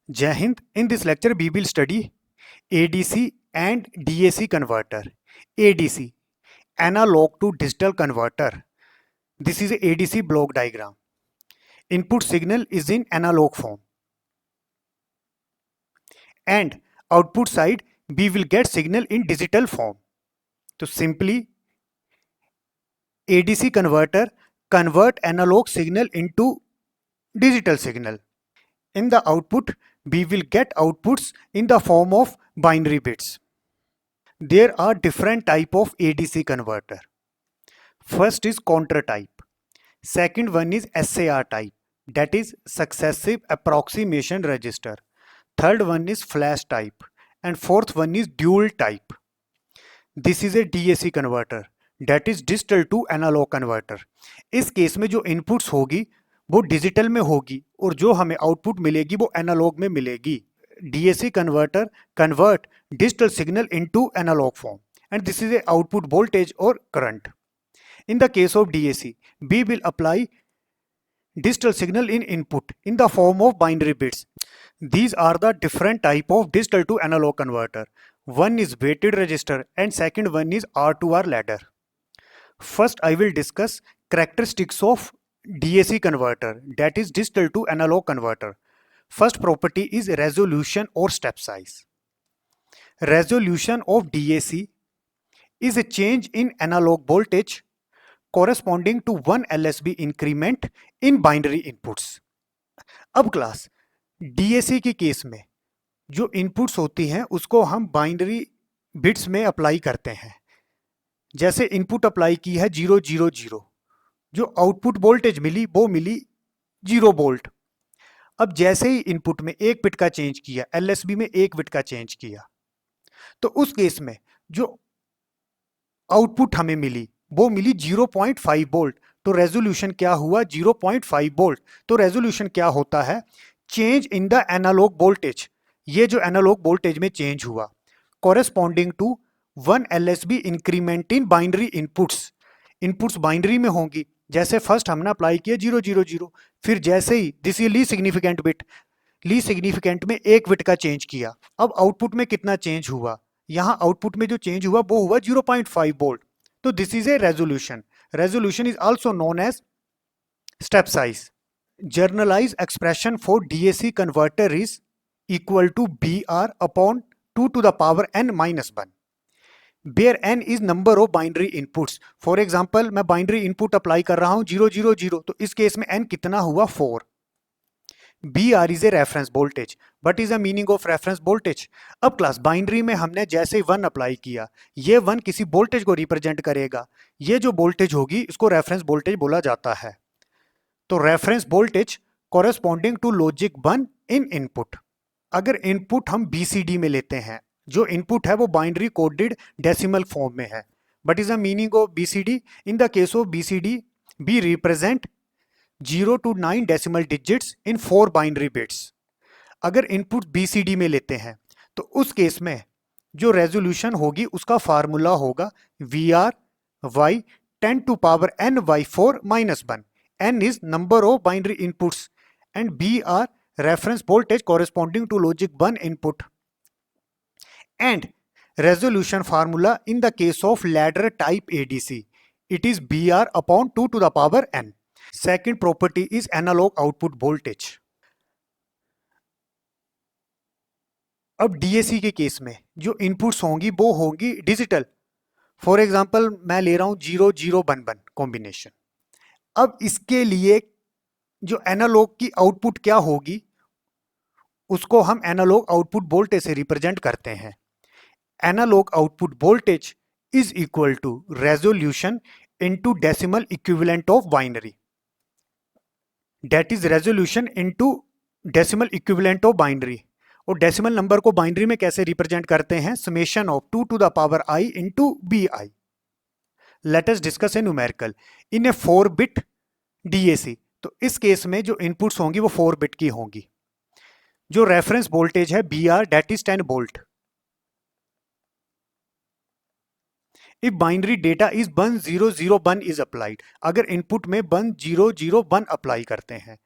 Jai Hind. In this lecture, we will study ADC and DAC converter. ADC, analog to digital converter. This is a ADC block diagram. Input signal is in analog form. And output side, we will get signal in digital form. So simply, ADC converter convert analog signal into digital signal. In the output, we will get outputs in the form of binary bits. There are different type of ADC converter. First is counter type. Second one is SAR type, that is successive approximation register. Third one is flash type and fourth one is dual type. This is a DAC converter, that is digital to analog converter. इस case में जो inputs होगी वो digital में होगी और जो हमें आउटपुट मिलेगी वो एनालॉग में मिलेगी. DAC converter convert digital signal into analog form and this is a output voltage or current. In the case of DAC, we will apply digital signal in input in the form of binary bits. These are the different type of digital to analog converter. One is weighted register and second one is R2R ladder. First, I will discuss characteristics of DAC converter, that is digital to analog converter. First property is resolution or step size. Resolution of DAC is a change in analog voltage corresponding to 1 LSB increment in binary inputs. अब class DAC के case में जो inputs होती हैं उसको हम binary bits में apply करते हैं. जैसे इनपुट अप्लाई की है 0 0 0, जो आउटपुट वोल्टेज मिली वो मिली 0 वोल्ट. अब जैसे ही इनपुट में एक बिट का चेंज किया, LSB में एक बिट का चेंज किया, तो उस केस में जो आउटपुट हमें मिली वो मिली 0.5 वोल्ट. तो रेजोल्यूशन क्या हुआ? 0.5 वोल्ट. तो रेजोल्यूशन क्या होता है? Change in the analog voltage. ये जो एनालॉग वोल्टेज में चेंज हुआ corresponding to 1 LSB increment in binary inputs. Inputs binary में होंगी. जैसे फर्स्ट हमने अप्लाई किया 0 0 0, फिर जैसे ही दिस इज ली सिग्निफिकेंट बिट, ली सिग्निफिकेंट में एक बिट का चेंज किया. अब आउटपुट में कितना चेंज हुआ? यहाँ आउटपुट में जो चेंज हुआ वो हुआ 0.5 वोल्ट. तो this is a resolution. Resolution is also known as step size. Generalise expression for DAC converter is equal to BR upon 2 to the power n minus 1. Where n is number of binary inputs. For example मैं binary input apply कर रहा हूं 0 0 0, तो इस case में n कितना हुआ? 4. BR is a reference voltage. What is the meaning of reference voltage? अब क्लास बाइनरी में हमने जैसे 1 अप्लाई किया, ये 1 किसी वोल्टेज को रिप्रेजेंट करेगा. ये जो वोल्टेज होगी इसको रेफरेंस वोल्टेज बोला जाता है. तो reference voltage corresponding to logic 1 in input. अगर इनपुट हम BCD में लेते हैं, जो इनपुट है वो बाइनरी कोडेड डेसिमल फॉर्म में है. But is the meaning of BCD? In the case of BCD, we represent 0 to 9 decimal digits in 4 binary bits. अगर इनपुट BCD में लेते हैं तो उस केस में जो रेजोल्यूशन होगी उसका फार्मूला होगा VR y 10 to power n by 4 minus 1. n is number of binary inputs and BR reference voltage corresponding to logic 1 input. And resolution formula in the case of ladder type ADC, it is BR upon 2 to the power n. Second property is analog output voltage. अब DAC के case में जो inputs होंगी वो होंगी digital. For example मैं ले रहा हूं 0 0 1 1 कॉम्बिनेशन. अब इसके लिए जो एनालॉग की आउटपुट क्या होगी उसको हम एनालॉग आउटपुट वोल्टेज से रिप्रेजेंट करते हैं. Analog output voltage is equal to resolution into decimal equivalent of binary. That is resolution into decimal equivalent of binary. और डेसिमल नंबर को बाइनरी में कैसे रिप्रेजेंट करते हैं? Summation of 2 to the power I into BI. Let us discuss a numerical in a 4 bit DAC. तो इस case में जो इनपुट्स होंगी वो 4 बिट की होंगी. जो रेफरेंस वोल्टेज है BR, that is 10 volt. If binary data is 1 0 0 1 is applied. अगर इनपुट में 1 0 0 1 अप्लाई करते हैं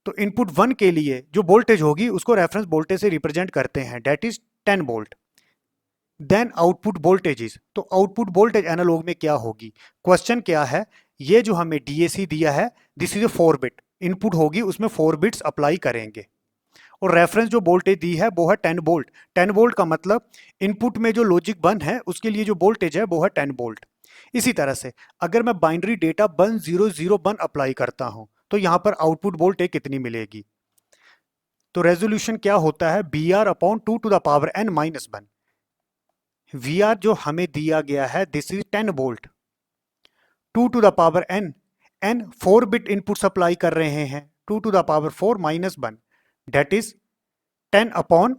तो इनपुट 1 के लिए जो वोल्टेज होगी उसको रेफरेंस वोल्टेज से रिप्रेजेंट करते हैं, that is 10 volt. Then output voltages, तो आउटपुट वोल्टेज एनालॉग में क्या होगी? क्वेश्चन क्या है, ये जो हमें डीएसी दिया है this is A 4 bit input होगी, उसमें 4 बिट्स अप्लाई करेंगे और रेफरेंस जो वोल्टेज दी है वो है 10 वोल्ट। 10 वोल्ट का मतलब इनपुट में जो लॉजिक 1 है उसके लिए जो वोल्टेज है वो है 10 वोल्ट। इसी तरह से अगर मैं बाइनरी डेटा 1001 अप्लाई करता हूं तो यहां पर आउटपुट वोल्टेज कितनी मिलेगी? तो रेजोल्यूशन क्या होता है, B R upon 2 to the power n minus 1। We are जो हमें दिया गया है this is 10 volt, 2 to the power n, n 4 bit input supply कर रहे हैं, 2 to the power 4 minus 1 that is 10 upon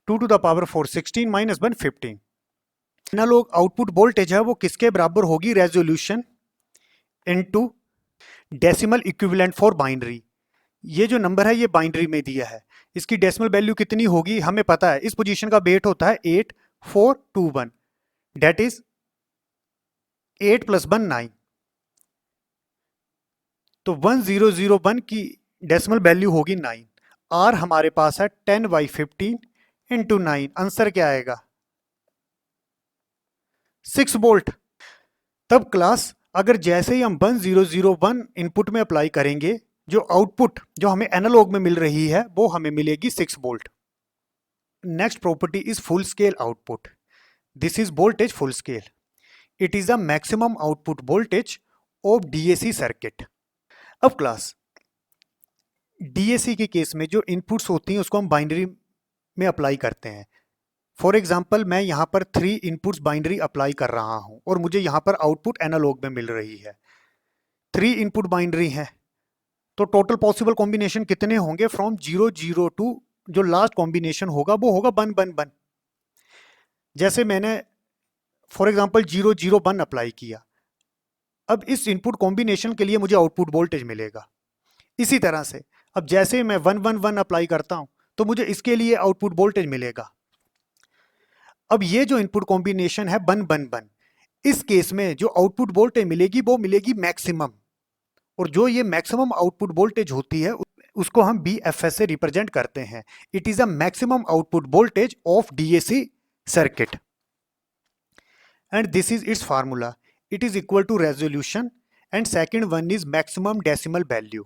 2 to the power 4 16 minus 1 15। Analog output voltage है वो किसके बराबर होगी? Resolution into decimal equivalent for binary. ये जो नंबर है ये बाइनरी में दिया है, इसकी डेसिमल वैल्यू कितनी होगी हमें पता है, इस पोजीशन का वेट होता है 8421 डेट इज 8 प्लस 1 9। तो 1001 की डेसिमल वैल्यू होगी 9। आर हमारे पास है 10/15 इंटू 9, आंसर क्या आएगा? 6 वोल्ट। तब क्लास अगर जैसे ही हम 1001 इनपुट में अप्लाई करेंगे जो आउटपुट जो हमें एनालॉग में मिल रही है वो हमें मिलेगी 6 volt. Next property is full scale output. This is voltage full scale, it is the maximum output voltage of DAC circuit. अब क्लास डीएसी के केस में जो इनपुट्स होती हैं उसको हम बाइनरी में अप्लाई करते हैं। फॉर एग्जाम्पल मैं यहाँ पर 3 इनपुट्स बाइनरी अप्लाई कर रहा हूँ और मुझे यहाँ पर आउटपुट एनालॉग में मिल रही है। 3 इनपुट बाइनरी है तो टोटल पॉसिबल कॉम्बिनेशन कितने होंगे? फ्रॉम 0 0 टू जो लास्ट कॉम्बिनेशन होगा वो होगा 1 1 1। जैसे मैंने फॉर एग्जाम्पल 0 0 1 अप्लाई किया, अब इस इनपुट कॉम्बिनेशन के लिए मुझे आउटपुट वोल्टेज मिलेगा। इसी तरह से अब जैसे मैं 1 1 1 अप्लाई करता हूं तो मुझे इसके लिए आउटपुट वोल्टेज मिलेगा। अब ये जो इनपुट कॉम्बिनेशन है 1 1 1, इस केस में जो आउटपुट वोल्टेज मिलेगी वो मिलेगी मैक्सिमम, और जो ये मैक्सिमम आउटपुट वोल्टेज होती है उसको हम BFS से रिप्रेजेंट करते हैं। It is a maximum output voltage of DAC circuit and this is its formula. It is equal to resolution and second one is maximum decimal value.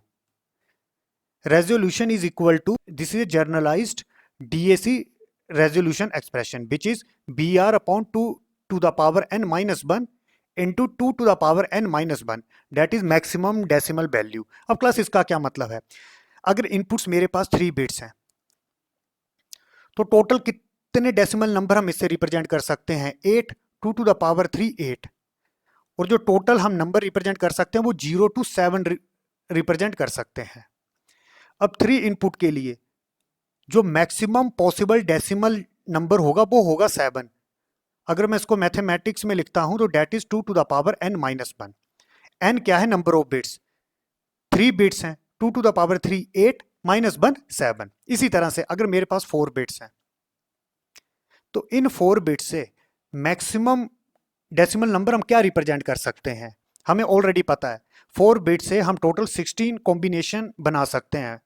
Resolution is equal to, this is a generalized DAC resolution expression which is BR upon 2 to the power n minus 1 into 2 to the power n minus 1 that is maximum decimal value. अब class इसका क्या मतलब है? अगर inputs मेरे पास 3 bits हैं तो total कितने डेसिमल नंबर हम इससे रिप्रेजेंट कर सकते हैं? 8, 2 to the power 3 8, और जो टोटल हम नंबर रिप्रेजेंट कर सकते हैं वो 0 to 7 रिप्रेजेंट कर सकते हैं। अब 3 इनपुट के लिए जो मैक्सिमम पॉसिबल डेसिमल नंबर होगा वो होगा 7। अगर मैं इसको मैथमेटिक्स में लिखता हूं तो date is 2 to the power n minus 1। n क्या है? नंबर ऑफ बिट्स, 3 बिट्स हैं, 2 to the power 3 8 minus 1 7। इसी तरह से अगर मेरे पास 4 बिट्स हैं तो इन 4 बिट्स से मैक्सिमम डेसिमल नंबर हम क्या रिप्रेजेंट कर सकते हैं? हमें ऑलरेडी पता है 4 बिट से हम टोटल 16 कॉम्बिनेशन बना सकते हैं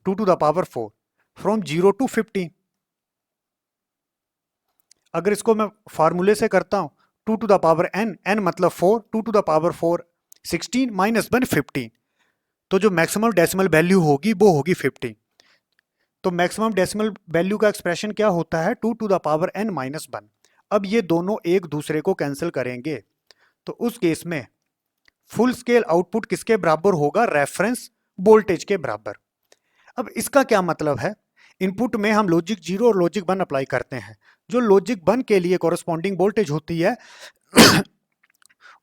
2 to the power 4 from 0 to 15। अगर इसको मैं फार्मूले से करता हूं 2 to the power n, n मतलब 4, 2 to the power 4 16 माइनस 1 15, तो जो मैक्सिमम डेसिमल वैल्यू होगी वो होगी 15। तो मैक्सिमम डेसिमल वैल्यू का एक्सप्रेशन क्या होता है? 2 to the power n minus 1। अब ये दोनों एक दूसरे को कैंसिल करेंगे तो उस केस में फुल स्केल आउटपुट किसके बराबर होगा? रेफरेंस वोल्टेज के बराबर। अब इसका क्या मतलब है? इनपुट में हम लॉजिक 0 और लॉजिक 1 अप्लाई करते हैं, जो लॉजिक 1 के लिए कॉरेस्पॉन्डिंग वोल्टेज होती है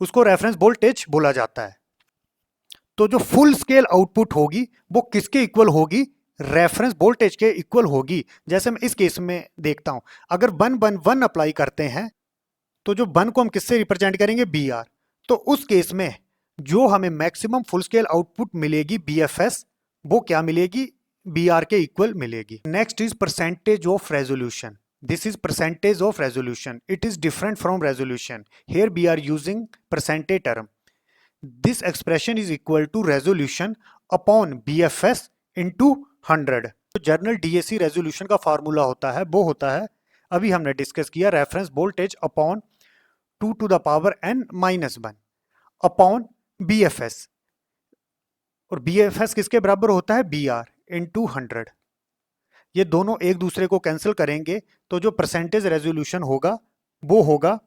उसको रेफरेंस वोल्टेज बोला जाता है। तो जो फुल स्केल आउटपुट होगी वो किसके इक्वल होगी? रेफरेंस वोल्टेज के इक्वल होगी। जैसे मैं इस केस में देखता हूं, अगर 1 1 1 अप्लाई करते हैं तो जो 1 को हम किससे रिप्रेजेंट करेंगे? BR। तो उस केस में जो हमें मैक्सिमम फुल स्केल आउटपुट मिलेगी BFS, वो क्या मिलेगी? BR के इक्वल मिलेगी। Next is percentage of resolution. This is percentage of resolution, it is different from resolution. Here we are using percentage term. This expression is equal to resolution upon BFS into 100। तो general DAC resolution का formula होता है वो होता है, अभी हमने discuss किया, reference voltage upon 2 to the power n minus 1 upon BFS, और BFS किसके बराबर होता है, BR इंटू 100। ये दोनों एक दूसरे को कैंसिल करेंगे तो जो परसेंटेज रेजोल्यूशन होगा वो होगा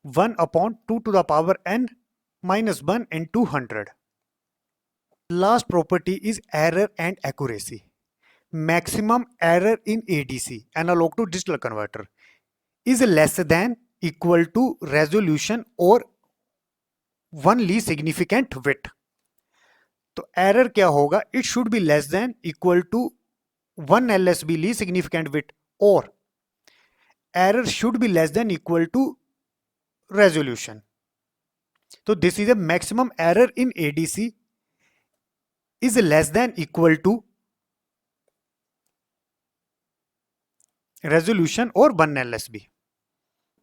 1 upon 2 to the power n minus 1 into 100। Last property is error and accuracy. Maximum error in ADC, analog to digital converter, is less than equal to resolution or one least significant bit. तो error क्या होगा, it should be less than equal to 1 LSB least significant bit, or error should be less than equal to resolution. So this is a maximum error in ADC is less than equal to resolution और 1 LSB।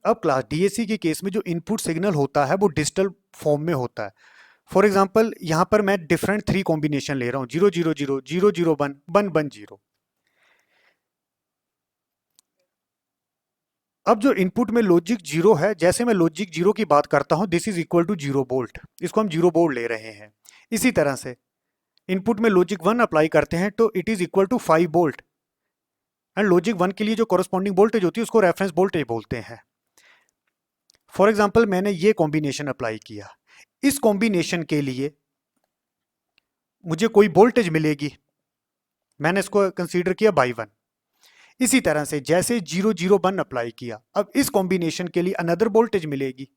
अब class DAC के case में जो input signal होता है वो digital form में होता है। फॉर एग्जांपल यहां पर मैं डिफरेंट 3 कॉम्बिनेशन ले रहा हूं, 000, 001, 110। अब जो इनपुट में लॉजिक 0 है, जैसे मैं लॉजिक 0 की बात करता हूं, this is equal to 0 volt, इसको हम 0 वोल्ट ले रहे हैं। इसी तरह से इनपुट में लॉजिक 1 अप्लाई करते हैं तो it is equal to 5 volt, and logic 1 के लिए जो कॉरस्पॉन्डिंग वोल्टेज होती है उसको रेफरेंस वोल्टेज बोलते हैं। फॉर एग्जाम्पल मैंने ये कॉम्बिनेशन अप्लाई किया, इस कॉम्बिनेशन के लिए मुझे कोई वोल्टेज मिलेगी, मैंने इसको कंसीडर किया बाई 1। इसी तरह से जैसे 001 अप्लाई किया, अब इस कॉम्बिनेशन के लिए अनदर वोल्टेज मिलेगी,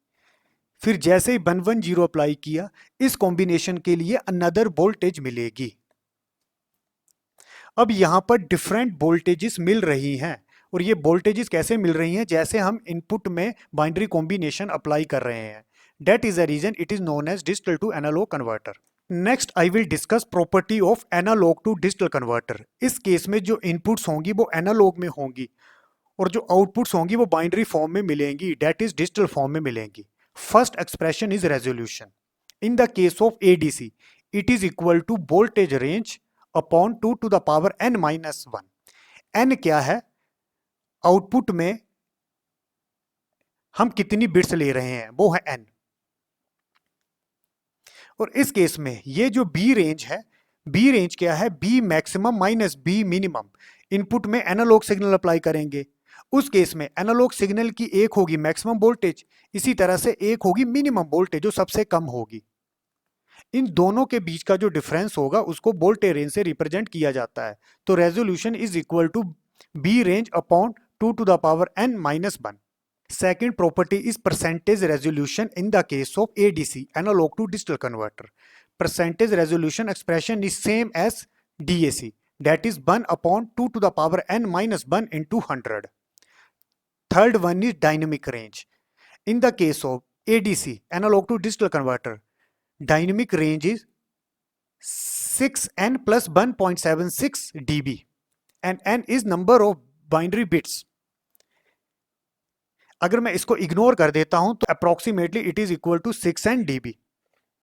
फिर जैसे ही 110 अप्लाई किया, इस कॉम्बिनेशन के लिए अनदर वोल्टेज मिलेगी। अब यहां पर डिफरेंट वोल्टेजेस मिल रही हैं, और ये वोल्टेजेस कैसे मिल रही हैं, जैसे हम इनपुट में बाइनरी कॉम्बिनेशन अप्लाई कर रहे हैं। That is the reason it is known as digital to analogue converter. Next I will discuss property of analogue to digital converter. इस केस में जो इनपुट्स होंगी वो एनालॉग में होंगी, और जो आउटपुट्स होंगी वो बाइनरी फॉर्म में मिलेंगी, दैट इज डिजिटल फॉर्म में मिलेंगी। First expression is resolution. In the case of ADC it is equal to voltage range upon 2 to the power n minus 1। n क्या है, आउटपुट में हम कितनी बिट्स ले रहे हैं वो है n, और इस केस में ये जो b रेंज है, b रेंज क्या है, b maximum minus b minimum. Input में एनालॉग सिग्नल अप्लाई करेंगे, उस केस में एनालॉग सिग्नल की एक होगी मैक्सिमम वोल्टेज, इसी तरह से एक होगी मिनिमम वोल्टेज जो सबसे कम होगी। इन दोनों के बीच का जो डिफरेंस होगा उसको वोल्टेज रेंज से रिप्रेजेंट किया जाता है। तो resolution is equal to B range upon 2 to the power n minus 1। Second property is percentage resolution in the case of ADC, analogue to digital converter. Percentage resolution expression is same as DAC, that is 1 upon 2 to the power n minus 1 into 100। Third one is dynamic range. In the case of ADC, analogue to digital converter, dynamic range is 6n plus 1.76 dB, and n is number of binary bits। अगर मैं इसको ignore कर देता हूं तो approximately it is equal to 6n dB।